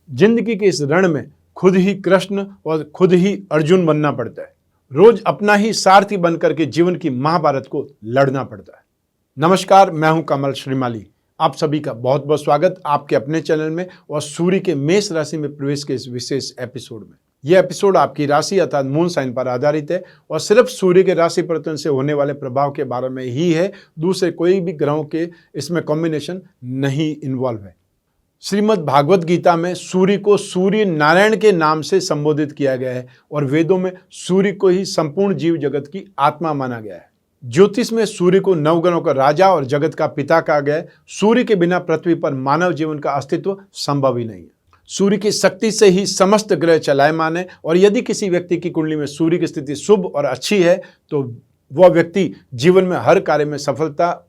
जिंदगी के इस रण में खुद ही कृष्ण और खुद ही अर्जुन बनना पड़ता है। रोज अपना ही सारथी बनकर के जीवन की महाभारत को लड़ना पड़ता है। नमस्कार, मैं हूं कमल श्रीमाली। आप सभी का बहुत बहुत स्वागत आपके अपने चैनल में और सूर्य के मेष राशि में प्रवेश के इस विशेष एपिसोड में। यह एपिसोड आपकी राशि अर्थात मून साइन पर आधारित है और सिर्फ सूर्य के राशि परिवर्तन से होने वाले प्रभाव के बारे में ही है। दूसरे कोई भी ग्रहों के इसमें कॉम्बिनेशन नहीं इन्वॉल्व है। श्रीमद् भागवत गीता में सूर्य को सूर्य नारायण के नाम से संबोधित किया गया है और वेदों में सूर्य को ही संपूर्ण जीव जगत की आत्मा माना गया है। ज्योतिष में सूर्य को नवग्रहों का राजा और जगत का पिता कहा गया है। सूर्य के बिना पृथ्वी पर मानव जीवन का अस्तित्व संभव ही नहीं है। सूर्य की शक्ति से ही समस्त ग्रह चलायमान है और यदि किसी व्यक्ति की कुंडली में सूर्य की स्थिति शुभ और अच्छी है तो वह व्यक्ति जीवन में हर कार्य में सफलता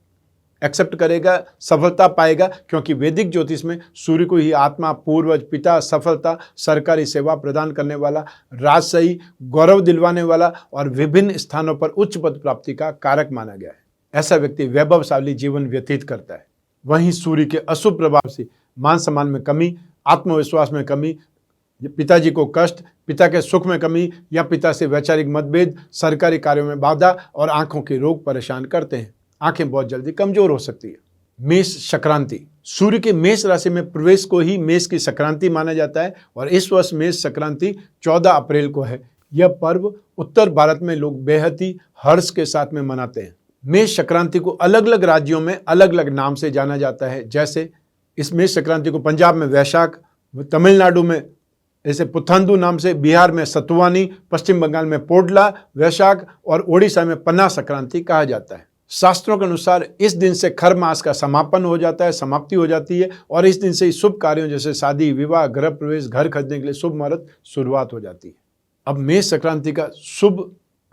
एक्सेप्ट करेगा, सफलता पाएगा, क्योंकि वैदिक ज्योतिष में सूर्य को ही आत्मा, पूर्वज, पिता, सफलता, सरकारी सेवा प्रदान करने वाला, राजशाही, गौरव दिलवाने वाला और विभिन्न स्थानों पर उच्च पद प्राप्ति का कारक माना गया है। ऐसा व्यक्ति वैभवशाली जीवन व्यतीत करता है। वहीं सूर्य के अशुभ प्रभाव से मान सम्मान में कमी, आत्मविश्वास में कमी, पिताजी को कष्ट, पिता के सुख में कमी या पिता से वैचारिक मतभेद, सरकारी कार्यों में बाधा और आंखों के रोग परेशान करते हैं। आंखें बहुत जल्दी कमजोर हो सकती है। मेष संक्रांति, सूर्य के मेष राशि में प्रवेश को ही मेष की संक्रांति माना जाता है और इस वर्ष मेष संक्रांति 14 अप्रैल को है। यह पर्व उत्तर भारत में लोग बेहद ही हर्ष के साथ में मनाते हैं। मेष संक्रांति को अलग अलग राज्यों में अलग अलग नाम से जाना जाता है। जैसे इस मेष संक्रांति को पंजाब में वैशाख, तमिलनाडु में ऐसे पुथंदू नाम से, बिहार में सतुवानी, पश्चिम बंगाल में पोडला वैशाख और ओडिशा में पन्ना संक्रांति कहा जाता है। शास्त्रों के अनुसार इस दिन से खर मास का समापन हो जाता है, समाप्ति हो जाती है और इस दिन से ही शुभ कार्यों जैसे शादी, विवाह, गृह प्रवेश, घर खरीदने के लिए शुभ मुहूर्त शुरुआत हो जाती है। अब मेष संक्रांति का शुभ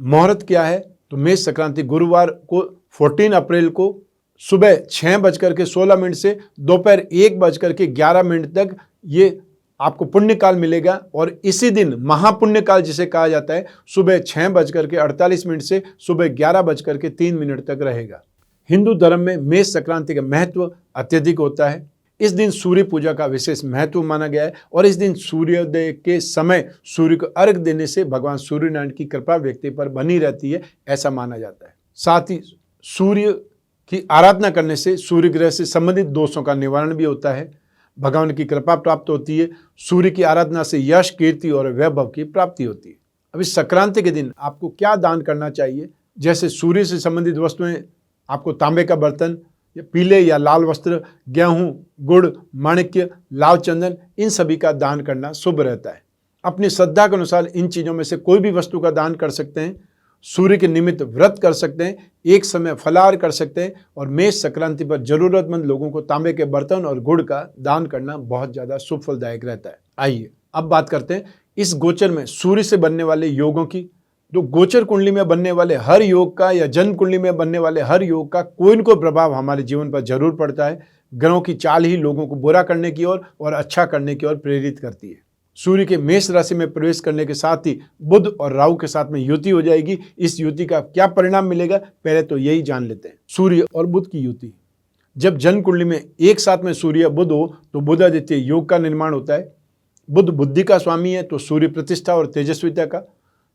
मुहूर्त क्या है? तो मेष संक्रांति गुरुवार को 14 अप्रैल को सुबह 6:16 से दोपहर 1:11 तक ये आपको पुण्य काल मिलेगा और इसी दिन महापुण्य काल जिसे कहा जाता है सुबह 6:48 से सुबह 11:03 तक रहेगा। हिंदू धर्म में मेष संक्रांति का महत्व अत्यधिक होता है। इस दिन सूर्य पूजा का विशेष महत्व माना गया है और इस दिन सूर्योदय के समय सूर्य को अर्घ्य देने से भगवान सूर्यनारायण की कृपा व्यक्ति पर बनी रहती है, ऐसा माना जाता है। साथ ही सूर्य की आराधना करने से सूर्य ग्रह से संबंधित दोषों का निवारण भी होता है, भगवान की कृपा प्राप्त होती है। सूर्य की आराधना से यश, कीर्ति और वैभव की प्राप्ति होती है। अब इस संक्रांति के दिन आपको क्या दान करना चाहिए? जैसे सूर्य से संबंधित वस्तुएं, आपको तांबे का बर्तन या पीले या लाल वस्त्र, गेहूं, गुड़, माणिक्य, लाल चंदन, इन सभी का दान करना शुभ रहता है। अपनी श्रद्धा के अनुसार इन चीज़ों में से कोई भी वस्तु का दान कर सकते हैं। सूर्य के निमित्त व्रत कर सकते हैं, एक समय फलाहार कर सकते हैं और मेष संक्रांति पर जरूरतमंद लोगों को तांबे के बर्तन और गुड़ का दान करना बहुत ज़्यादा शुभ फलदायक रहता है। आइए अब बात करते हैं इस गोचर में सूर्य से बनने वाले योगों की। जो गोचर कुंडली में बनने वाले हर योग का या जन्म कुंडली में बनने वाले हर योग का कोई न कोई प्रभाव हमारे जीवन पर जरूर पड़ता है। ग्रहों की चाल ही लोगों को बुरा करने की ओर और अच्छा करने की ओर प्रेरित करती है। सूर्य के मेष राशि में प्रवेश करने के साथ ही बुध और राहु के साथ में युति हो जाएगी। इस युति का क्या परिणाम मिलेगा पहले तो यही जान लेते हैं। सूर्य और बुध की युति, जब जन्म कुंडली में एक साथ में सूर्य बुध हो तो बुधादित्य योग का निर्माण होता है। बुध बुद्धि का स्वामी है तो सूर्य प्रतिष्ठा और तेजस्विता का।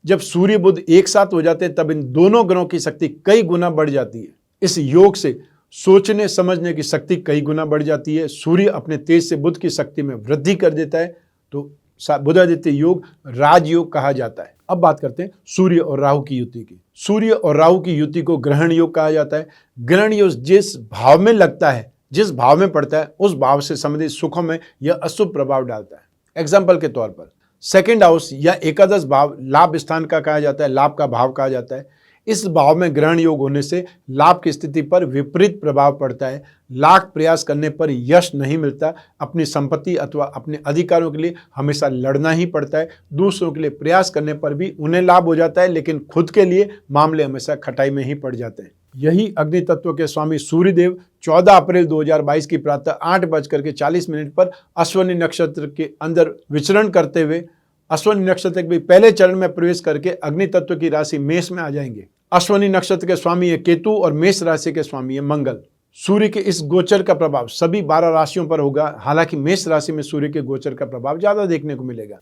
जब सूर्य बुध एक साथ हो जाते हैं तब इन दोनों ग्रहों की शक्ति कई गुना बढ़ जाती है। इस योग से सोचने समझने की शक्ति कई गुना बढ़ जाती है। सूर्य अपने तेज से बुध की शक्ति में वृद्धि कर देता है तो बुधादित्य योग राजयोग कहा जाता है। अब बात करते हैं सूर्य और राहु की युति की। सूर्य और राहु की युति को ग्रहण योग कहा जाता है। ग्रहण योग जिस भाव में लगता है, जिस भाव में पड़ता है, उस भाव से संबंधित सुखों में यह अशुभ प्रभाव डालता है। एग्जाम्पल के तौर पर सेकंड हाउस या एकादश भाव लाभ स्थान का कहा जाता है, लाभ का भाव कहा जाता है। इस भाव में ग्रहण योग होने से लाभ की स्थिति पर विपरीत प्रभाव पड़ता है। लाख प्रयास करने पर यश नहीं मिलता। अपनी संपत्ति अथवा अपने अधिकारों के लिए हमेशा लड़ना ही पड़ता है। दूसरों के लिए प्रयास करने पर भी उन्हें लाभ हो जाता है, लेकिन खुद के लिए मामले हमेशा खटाई में ही पड़ जाते हैं। यही अग्नि तत्व के स्वामी सूर्यदेव 14 अप्रैल 2022 की प्रातः 8:40 पर अश्विनी नक्षत्र के अंदर विचरण करते हुए अश्विनी नक्षत्र के भी पहले चरण में प्रवेश करके अग्नि तत्व की राशि मेष में आ जाएंगे। अश्विनी नक्षत्र के स्वामी है केतु और मेष राशि के स्वामी है मंगल। सूर्य के इस गोचर का प्रभाव सभी 12 राशियों पर होगा, हालांकि मेष राशि में सूर्य के गोचर का प्रभाव ज़्यादा देखने को मिलेगा।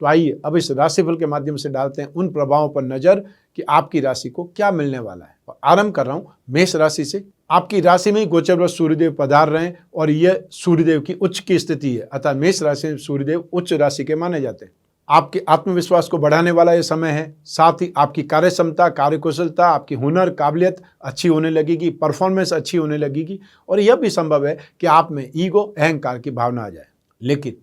तो आइए अब इस राशिफल के माध्यम से डालते हैं उन प्रभावों पर नजर कि आपकी राशि को क्या मिलने वाला है। और आरंभ कर रहा हूं मेष राशि से। आपकी राशि में ही गोचरवश सूर्यदेव पधार रहे हैं और यह सूर्यदेव की उच्च की स्थिति है, अतः मेष राशि में सूर्यदेव उच्च राशि के माने जाते हैं। आपके आत्मविश्वास को बढ़ाने वाला यह समय है। साथ ही आपकी कार्य क्षमता, कार्यकुशलता, आपकी हुनर, काबिलियत अच्छी होने लगेगी, परफॉर्मेंस अच्छी होने लगेगी और यह भी संभव है कि आप में ईगो, अहंकार की भावना आ जाए। लेकिन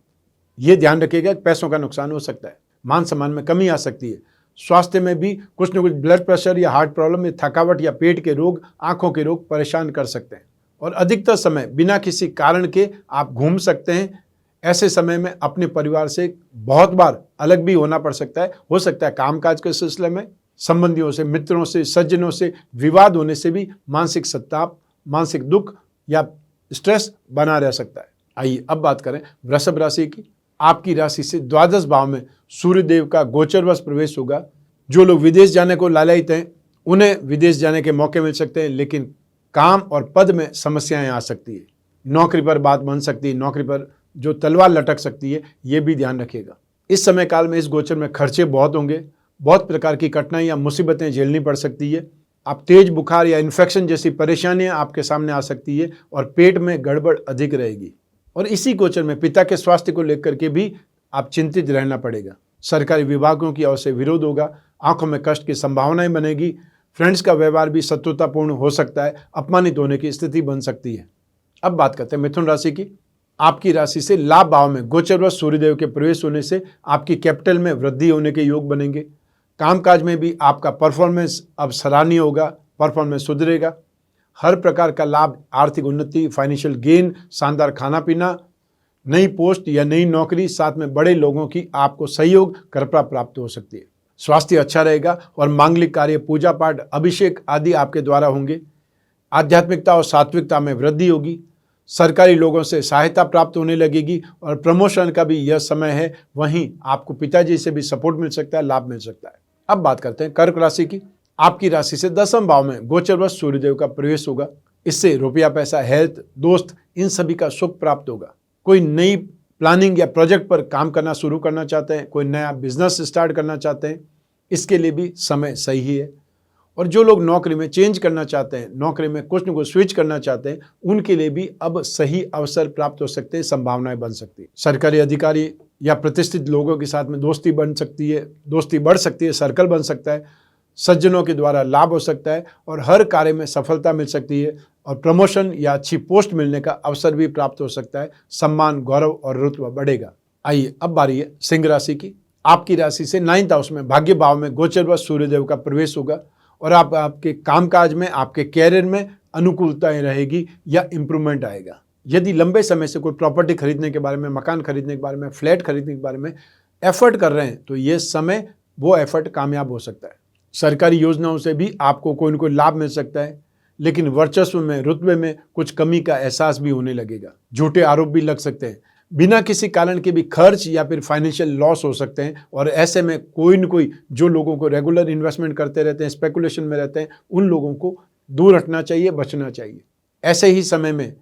ये ध्यान रखिएगा कि पैसों का नुकसान हो सकता है, मान सम्मान में कमी आ सकती है। स्वास्थ्य में भी कुछ न कुछ ब्लड प्रेशर या हार्ट प्रॉब्लम या थकावट या पेट के रोग, आंखों के रोग परेशान कर सकते हैं। और अधिकतर समय बिना किसी कारण के आप घूम सकते हैं। ऐसे समय में अपने परिवार से बहुत बार अलग भी होना पड़ सकता है। हो सकता है कामकाज के सिलसिले में, संबंधियों से, मित्रों से, सज्जनों से विवाद होने से भी मानसिक संताप, मानसिक दुख या स्ट्रेस बना रह सकता है। आइए अब बात करें वृषभ राशि की। आपकी राशि से द्वादश भाव में सूर्यदेव का गोचरवश प्रवेश होगा। जो लोग विदेश जाने को लालायित हैं उन्हें विदेश जाने के मौके मिल सकते हैं, लेकिन काम और पद में समस्याएं आ सकती है। नौकरी पर बात बन सकती है, नौकरी पर जो तलवार लटक सकती है, ये भी ध्यान रखिएगा। इस समय काल में इस गोचर में खर्चे बहुत होंगे, बहुत प्रकार की कठिनाइयां, मुसीबतें झेलनी पड़ सकती है। आप तेज बुखार या इन्फेक्शन जैसी परेशानियां आपके सामने आ सकती है और पेट में गड़बड़ अधिक रहेगी। और इसी गोचर में पिता के स्वास्थ्य को लेकर के भी आप चिंतित रहना पड़ेगा। सरकारी विभागों की ओर से विरोध होगा, आंखों में कष्ट की संभावनाएं बनेगी। फ्रेंड्स का व्यवहार भी शत्रुतापूर्ण हो सकता है, अपमानित होने की स्थिति बन सकती है। अब बात करते हैं मिथुन राशि की। आपकी राशि से लाभ भाव में गोचरवश सूर्यदेव के प्रवेश होने से आपकी कैपिटल में वृद्धि होने के योग बनेंगे। कामकाज में भी आपका परफॉर्मेंस अब सराहनीय होगा, परफॉर्मेंस सुधरेगा। हर प्रकार का लाभ, आर्थिक उन्नति, फाइनेंशियल गेन, शानदार खाना पीना, नई पोस्ट या नई नौकरी, साथ में बड़े लोगों की आपको सहयोग, कृपा प्राप्त हो सकती है। स्वास्थ्य अच्छा रहेगा और मांगलिक कार्य, पूजा पाठ, अभिषेक आदि आपके द्वारा होंगे। आध्यात्मिकता और सात्विकता में वृद्धि होगी। सरकारी लोगों से सहायता प्राप्त होने लगेगी और प्रमोशन का भी यह समय है। वहीं आपको पिताजी से भी सपोर्ट मिल सकता है, लाभ मिल सकता है। अब बात करते हैं कर्क राशि की। आपकी राशि से दसम भाव में गोचरवश सूर्यदेव का प्रवेश होगा। इससे रुपया, पैसा, हेल्थ, दोस्त, इन सभी का सुख प्राप्त होगा। कोई नई प्लानिंग या प्रोजेक्ट पर काम करना शुरू करना चाहते हैं, कोई नया बिजनेस स्टार्ट करना चाहते हैं, इसके लिए भी समय सही है। और जो लोग नौकरी में चेंज करना चाहते हैं, नौकरी में कुछ न कुछ स्विच करना चाहते हैं, उनके लिए भी अब सही अवसर प्राप्त हो सकते हैं, संभावनाएं बन सकती है। सरकारी अधिकारी या प्रतिष्ठित लोगों के साथ में दोस्ती बन सकती है, दोस्ती बढ़ सकती है, सर्कल बन सकता है, सज्जनों के द्वारा लाभ हो सकता है और हर कार्य में सफलता मिल सकती है और प्रमोशन या अच्छी पोस्ट मिलने का अवसर भी प्राप्त हो सकता है। सम्मान, गौरव और रुतबा बढ़ेगा। आइए अब बारी है सिंह राशि की। आपकी राशि से 9th हाउस में भाग्य भाव में गोचरवश सूर्यदेव का प्रवेश होगा और आपके कामकाज में, आपके कैरियर में अनुकूलताएं रहेगी या इम्प्रूवमेंट आएगा। यदि लंबे समय से कोई प्रॉपर्टी खरीदने के बारे में, मकान खरीदने के बारे में, फ्लैट खरीदने के बारे में एफर्ट कर रहे हैं, तो ये समय वो एफर्ट कामयाब हो सकता है। सरकारी योजनाओं से भी आपको कोई न कोई लाभ मिल सकता है, लेकिन वर्चस्व में, रुतबे में कुछ कमी का एहसास भी होने लगेगा। झूठे आरोप भी लग सकते हैं। बिना किसी कारण के भी खर्च या फिर फाइनेंशियल लॉस हो सकते हैं और ऐसे में कोई न कोई जो लोगों को रेगुलर इन्वेस्टमेंट करते रहते हैं, स्पेकुलेशन में रहते हैं, उन लोगों को दूर हटना चाहिए, बचना चाहिए। ऐसे ही समय में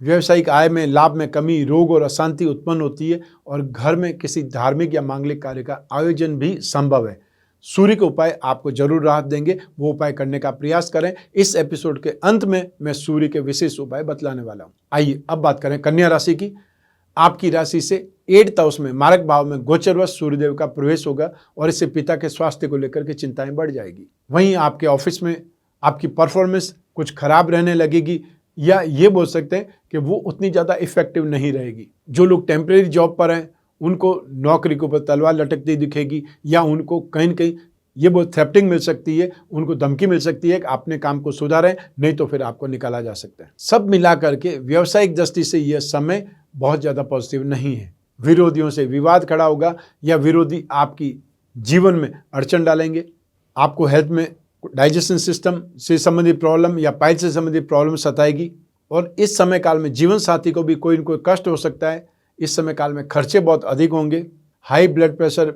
व्यावसायिक आय में, लाभ में कमी, रोग और अशांति उत्पन्न होती है और घर में किसी धार्मिक या मांगलिक कार्य का आयोजन भी संभव है। सूर्य के उपाय आपको जरूर राहत देंगे, वो उपाय करने का प्रयास करें। इस एपिसोड के अंत में मैं सूर्य के विशेष उपाय बतलाने वाला हूँ। आइए अब बात करें कन्या राशि की। आपकी राशि से 8th हाउस में मारक भाव में गोचरवश सूर्यदेव का प्रवेश होगा और इससे पिता के स्वास्थ्य को लेकर के चिंताएं बढ़ जाएगी। वहीं आपके ऑफिस में आपकी परफॉर्मेंस कुछ खराब रहने लगेगी या ये बोल सकते हैं कि वो उतनी ज़्यादा इफेक्टिव नहीं रहेगी। जो लोग टेम्परेरी जॉब पर हैं उनको नौकरी के ऊपर तलवार लटकती दिखेगी या उनको कहीं न कहीं ये बहुत थ्रेप्टिंग मिल सकती है, उनको धमकी मिल सकती है कि अपने काम को सुधारें, नहीं तो फिर आपको निकाला जा सकता है। सब मिला करके व्यावसायिक दृष्टि से यह समय बहुत ज़्यादा पॉजिटिव नहीं है। विरोधियों से विवाद खड़ा होगा या विरोधी आपकी जीवन में अड़चन डालेंगे। आपको हेल्थ में डाइजेशन सिस्टम से संबंधित प्रॉब्लम या पाइल से संबंधित प्रॉब्लम सताएगी और इस समय काल में जीवन साथी को भी कोई न कोई कष्ट हो सकता है। इस समय काल में खर्चे बहुत अधिक होंगे। हाई ब्लड प्रेशर,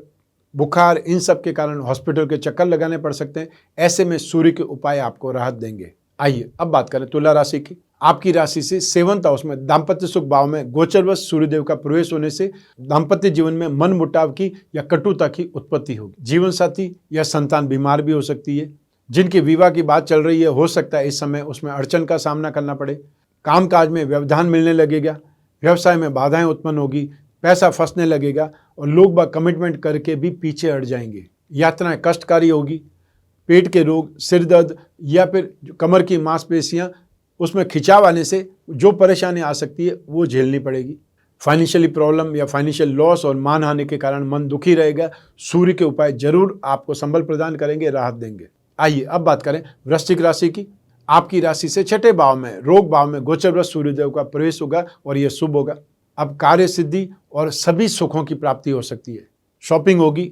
बुखार, इन सब के कारण हॉस्पिटल के चक्कर लगाने पड़ सकते हैं। ऐसे में सूर्य के उपाय आपको राहत देंगे। आइए अब बात करें तुला राशि की। आपकी राशि से 7th हाउस में दाम्पत्य सुख भाव में गोचरवश सूर्यदेव का प्रवेश होने से दाम्पत्य जीवन में मन मुटाव की या कटुता की उत्पत्ति होगी। जीवन साथी या संतान बीमार भी हो सकती है। जिनकी विवाह की बात चल रही है, हो सकता है इस समय उसमें अड़चन का सामना करना पड़े। कामकाज में व्यवधान मिलने लगेगा, व्यवसाय में बाधाएं उत्पन्न होगी, पैसा फंसने लगेगा और लोग बाग कमिटमेंट करके भी पीछे हट जाएंगे। यात्राएं कष्टकारी होगी, पेट के रोग, सिर दर्द या फिर कमर की मांसपेशियां उसमें खिंचाव आने से जो परेशानी आ सकती है वो झेलनी पड़ेगी। फाइनेंशियली प्रॉब्लम या फाइनेंशियल लॉस और मानहानि के कारण मन दुखी रहेगा। सूर्य के उपाय जरूर आपको संबल प्रदान करेंगे, राहत देंगे। आइए अब बात करें वृश्चिक राशि की। आपकी राशि से 6ठे भाव में रोग भाव में गोचरवश सूर्यदेव का प्रवेश होगा और यह शुभ होगा। अब कार्य सिद्धि और सभी सुखों की प्राप्ति हो सकती है। शॉपिंग होगी,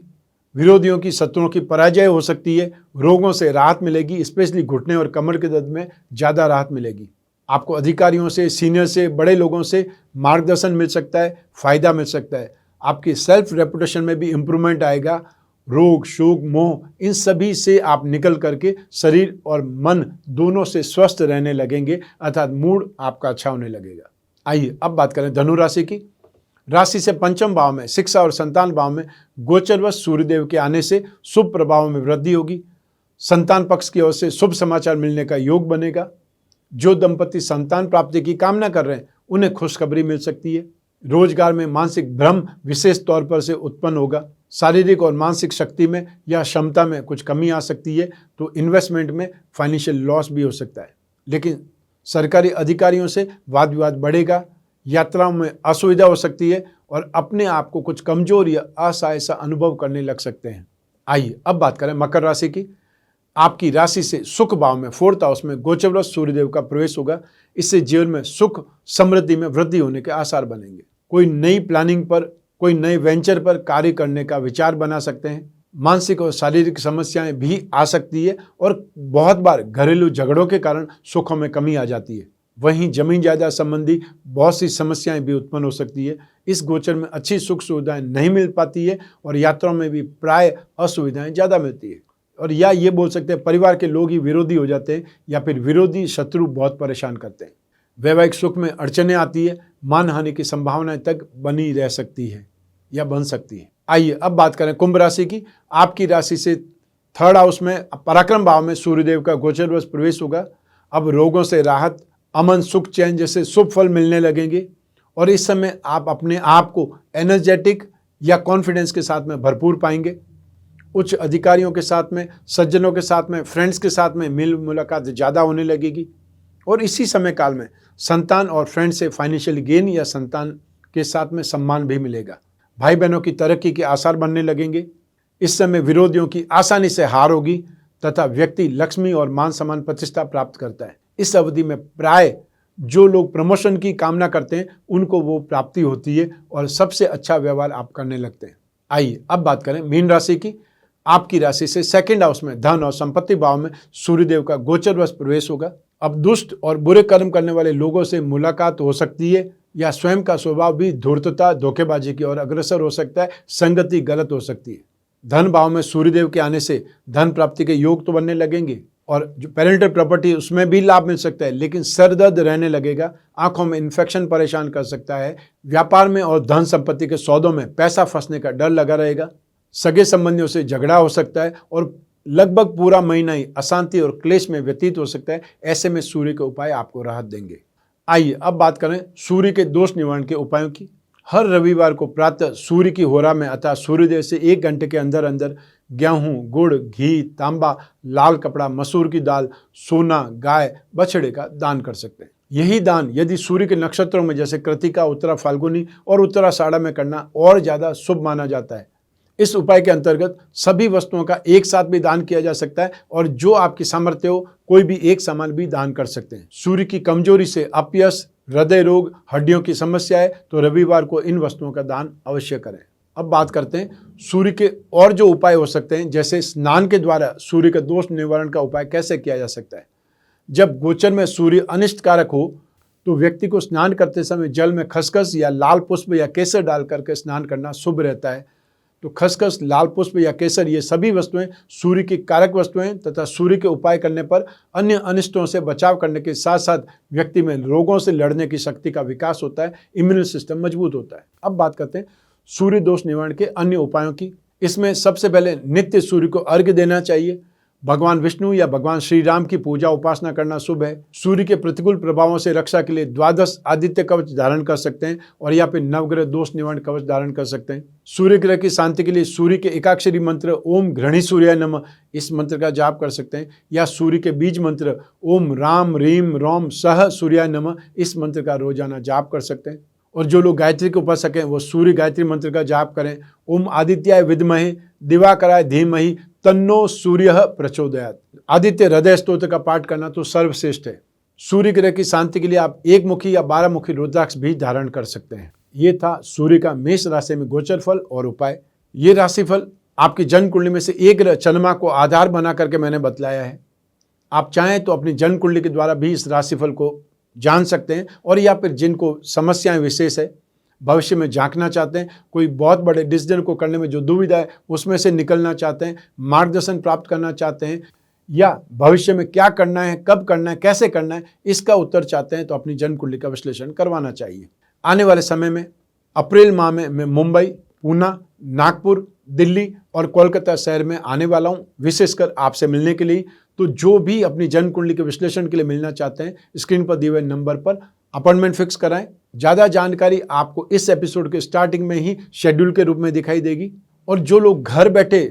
विरोधियों की, शत्रुओं की पराजय हो सकती है। रोगों से राहत मिलेगी, स्पेशली घुटने और कमर के दर्द में ज़्यादा राहत मिलेगी। आपको अधिकारियों से, सीनियर से, बड़े लोगों से मार्गदर्शन मिल सकता है, फायदा मिल सकता है। आपकी सेल्फ रेपुटेशन में भी इम्प्रूवमेंट आएगा। रोग, शोक, मोह, इन सभी से आप निकल करके शरीर और मन दोनों से स्वस्थ रहने लगेंगे, अर्थात मूड आपका अच्छा होने लगेगा। आइए अब बात करें धनु राशि की। राशि से 5म भाव में शिक्षा और संतान भाव में गोचरवश सूर्यदेव के आने से शुभ प्रभाव में वृद्धि होगी। संतान पक्ष की ओर से शुभ समाचार मिलने का योग बनेगा। जो दंपति संतान प्राप्ति की कामना कर रहे हैं उन्हें खुशखबरी मिल सकती है। रोजगार में मानसिक भ्रम विशेष तौर पर से उत्पन्न होगा। शारीरिक और मानसिक शक्ति में या क्षमता में कुछ कमी आ सकती है, तो इन्वेस्टमेंट में फाइनेंशियल लॉस भी हो सकता है। लेकिन सरकारी अधिकारियों से वाद विवाद बढ़ेगा। यात्राओं में असुविधा हो सकती है और अपने आप को कुछ कमजोर या असहाय सा अनुभव करने लग सकते हैं। आइए अब बात करें मकर राशि की। आपकी राशि से सुख भाव में 4th हाउस में गोचरवश सूर्यदेव का प्रवेश होगा। इससे जीवन में सुख समृद्धि में वृद्धि होने के आसार बनेंगे। कोई नई प्लानिंग पर, कोई नए वेंचर पर कार्य करने का विचार बना सकते हैं। मानसिक और शारीरिक समस्याएं भी आ सकती है और बहुत बार घरेलू झगड़ों के कारण सुखों में कमी आ जाती है। वहीं जमीन जायदाद संबंधी बहुत सी समस्याएं भी उत्पन्न हो सकती है। इस गोचर में अच्छी सुख सुविधाएं नहीं मिल पाती है और यात्राओं में भी प्राय असुविधाएं ज़्यादा मिलती है। और या ये बोल सकते हैं परिवार के लोग ही विरोधी हो जाते हैं या फिर विरोधी शत्रु बहुत परेशान करते हैं। वैवाहिक सुख में अड़चनें आती है। मानहानि की संभावनाएं तक बनी रह सकती है या बन सकती है। आइए अब बात करें कुंभ राशि की। आपकी राशि से 3rd हाउस में पराक्रम भाव में सूर्यदेव का गोचरवश प्रवेश होगा। अब रोगों से राहत, अमन, सुख, चैन जैसे शुभ फल मिलने लगेंगे और इस समय आप अपने आप को एनर्जेटिक या कॉन्फिडेंस के साथ में भरपूर पाएंगे। उच्च अधिकारियों के साथ में, सज्जनों के साथ में, फ्रेंड्स के साथ में मिल मुलाकात ज़्यादा होने लगेगी और इसी समय काल में संतान और फ्रेंड से फाइनेंशियल गेन या संतान के साथ में सम्मान भी मिलेगा। भाई बहनों की तरक्की के आसार बनने लगेंगे। इस समय विरोधियों की आसानी से हार होगी तथा व्यक्ति लक्ष्मी और मान सम्मान प्रतिष्ठा प्राप्त करता है। इस अवधि में प्राय जो लोग प्रमोशन की कामना करते हैं उनको वो प्राप्ति होती है और सबसे अच्छा व्यवहार आप करने लगते हैं। आइए अब बात करें मीन राशि की। आपकी राशि से 2nd हाउस में धन और संपत्ति भाव में सूर्यदेव का गोचरवश प्रवेश होगा। अब दुष्ट और बुरे कर्म करने वाले लोगों से मुलाकात हो सकती है या स्वयं का स्वभाव भी धूर्तता, धोखेबाजी की ओर अग्रसर हो सकता है। संगति गलत हो सकती है। धन भाव में सूर्यदेव के आने से धन प्राप्ति के योग तो बनने लगेंगे और जो पेरेंटल प्रॉपर्टी उसमें भी लाभ मिल सकता है, लेकिन सर दर्द रहने लगेगा। आंखों में इन्फेक्शन परेशान कर सकता है। व्यापार में और धन संपत्ति के सौदों में पैसा फंसने का डर लगा रहेगा। सगे संबंधियों से झगड़ा हो सकता है और लगभग पूरा महीना ही अशांति और क्लेश में व्यतीत हो सकता है। ऐसे में सूर्य के उपाय आपको राहत देंगे। आइए अब बात करें सूर्य के दोष निवारण के उपायों की। हर रविवार को प्रातः सूर्य की होरा में अर्थात सूर्योदय से 1 घंटे के अंदर अंदर गेहूं, गुड़, घी, तांबा, लाल कपड़ा, मसूर की दाल, सोना, गाय, बछड़े का दान कर सकते हैं। यही दान यदि सूर्य के नक्षत्रों में जैसे कृतिका, उत्तरा फाल्गुनी और उत्तराषाढ़ा में करना और ज़्यादा शुभ माना जाता है। इस उपाय के अंतर्गत सभी वस्तुओं का एक साथ भी दान किया जा सकता है और जो आपकी सामर्थ्य हो कोई भी एक सामान भी दान कर सकते हैं। सूर्य की कमजोरी से अपयश, हृदय रोग, हड्डियों की समस्या है तो रविवार को इन वस्तुओं का दान अवश्य करें। अब बात करते हैं सूर्य के और जो उपाय हो सकते हैं, जैसे स्नान के द्वारा सूर्य का दोष निवारण का उपाय कैसे किया जा सकता है। जब गोचर में सूर्य अनिष्टकारक हो तो व्यक्ति को स्नान करते समय जल में खसखस या लाल पुष्प या केसर डाल करके स्नान करना शुभ रहता है। तो खसखस, लाल पुष्प या केसर ये सभी वस्तुएं सूर्य की कारक वस्तुएं तथा सूर्य के उपाय करने पर अन्य अनिष्टों से बचाव करने के साथ साथ व्यक्ति में रोगों से लड़ने की शक्ति का विकास होता है, इम्यून सिस्टम मजबूत होता है। अब बात करते हैं सूर्य दोष निवारण के अन्य उपायों की। इसमें सबसे पहले नित्य सूर्य को अर्घ्य देना चाहिए। भगवान विष्णु या भगवान श्री राम की पूजा उपासना करना शुभ है। सूर्य के प्रतिकूल प्रभावों से रक्षा के लिए 12 आदित्य कवच धारण कर सकते हैं और या फिर नवग्रह दोष निवारण कवच धारण कर सकते हैं। सूर्य ग्रह की शांति के लिए सूर्य के एकाक्षरी मंत्र ओम घृणी सूर्याय नमः इस मंत्र का जाप कर सकते हैं, या सूर्य के बीज मंत्र ओम राम रीम रोम सह सूर्याय नमः इस मंत्र का रोजाना जाप कर सकते हैं। और जो लोग गायत्री के उपासक हैं वो सूर्य गायत्री मंत्र का जाप करें। ओम आदित्याय विद्महे दिवाकराय धीमहि तन्नो सूर्य प्रचोदयात्। आदित्य हृदय स्तोत्र का पाठ करना तो सर्वश्रेष्ठ है। सूर्य ग्रह की शांति के लिए आप 1 मुखी या 12 मुखी रुद्राक्ष भी धारण कर सकते हैं। ये था सूर्य का मेष राशि में गोचर फल और उपाय। ये राशिफल आपकी जन्म कुंडली में से एक ग्रह चंद्रमा को आधार बना करके मैंने बतलाया है। आप चाहें तो अपनी जन्म कुंडली के द्वारा भी इस राशिफल को जान सकते हैं, और या फिर जिनको समस्याएं विशेष है, भविष्य में झांकना चाहते हैं, कोई बहुत बड़े डिसीजन को करने में जो दुविधा है उसमें से निकलना चाहते हैं, मार्गदर्शन प्राप्त करना चाहते हैं, या भविष्य में क्या करना है, कब करना है, कैसे करना है, इसका उत्तर चाहते हैं तो अपनी जन्म कुंडली का विश्लेषण करवाना चाहिए। आने वाले समय में अप्रैल माह में मैं मुंबई, पूना, नागपुर, दिल्ली और कोलकाता शहर में आने वाला हूँ, विशेषकर आपसे मिलने के लिए। तो जो भी अपनी जन्म कुंडली के विश्लेषण के लिए मिलना चाहते हैं, स्क्रीन पर दिए हुए नंबर पर अपॉइंटमेंट फिक्स कराएं। ज़्यादा जानकारी आपको इस एपिसोड के स्टार्टिंग में ही शेड्यूल के रूप में दिखाई देगी। और जो लोग घर बैठे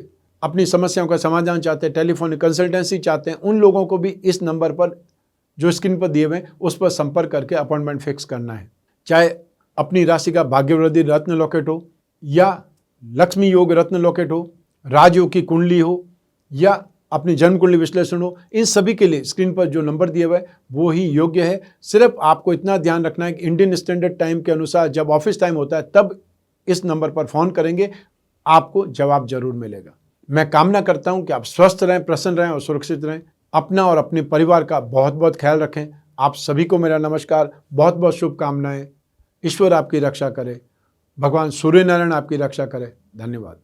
अपनी समस्याओं का समाधान चाहते हैं, टेलीफोनिक कंसल्टेंसी चाहते हैं, उन लोगों को भी इस नंबर पर जो स्क्रीन पर दिए हुए हैं उस पर संपर्क करके अपॉइंटमेंट फिक्स करना है। चाहे अपनी राशि का भाग्यवृद्धि रत्न लॉकेट हो, या लक्ष्मी योग रत्न लॉकेट हो, राजयोग की कुंडली हो, या अपनी जन्म कुंडली विश्लेषण हो, इन सभी के लिए स्क्रीन पर जो नंबर दिया हुआ है वो ही योग्य है। सिर्फ आपको इतना ध्यान रखना है कि इंडियन स्टैंडर्ड टाइम के अनुसार जब ऑफिस टाइम होता है तब इस नंबर पर फ़ोन करेंगे, आपको जवाब जरूर मिलेगा। मैं कामना करता हूं कि आप स्वस्थ रहें, प्रसन्न रहें और सुरक्षित रहें। अपना और अपने परिवार का बहुत बहुत ख्याल रखें। आप सभी को मेरा नमस्कार, बहुत बहुत शुभकामनाएं। ईश्वर आपकी रक्षा करे, भगवान सूर्य नारायण आपकी रक्षा करे। धन्यवाद।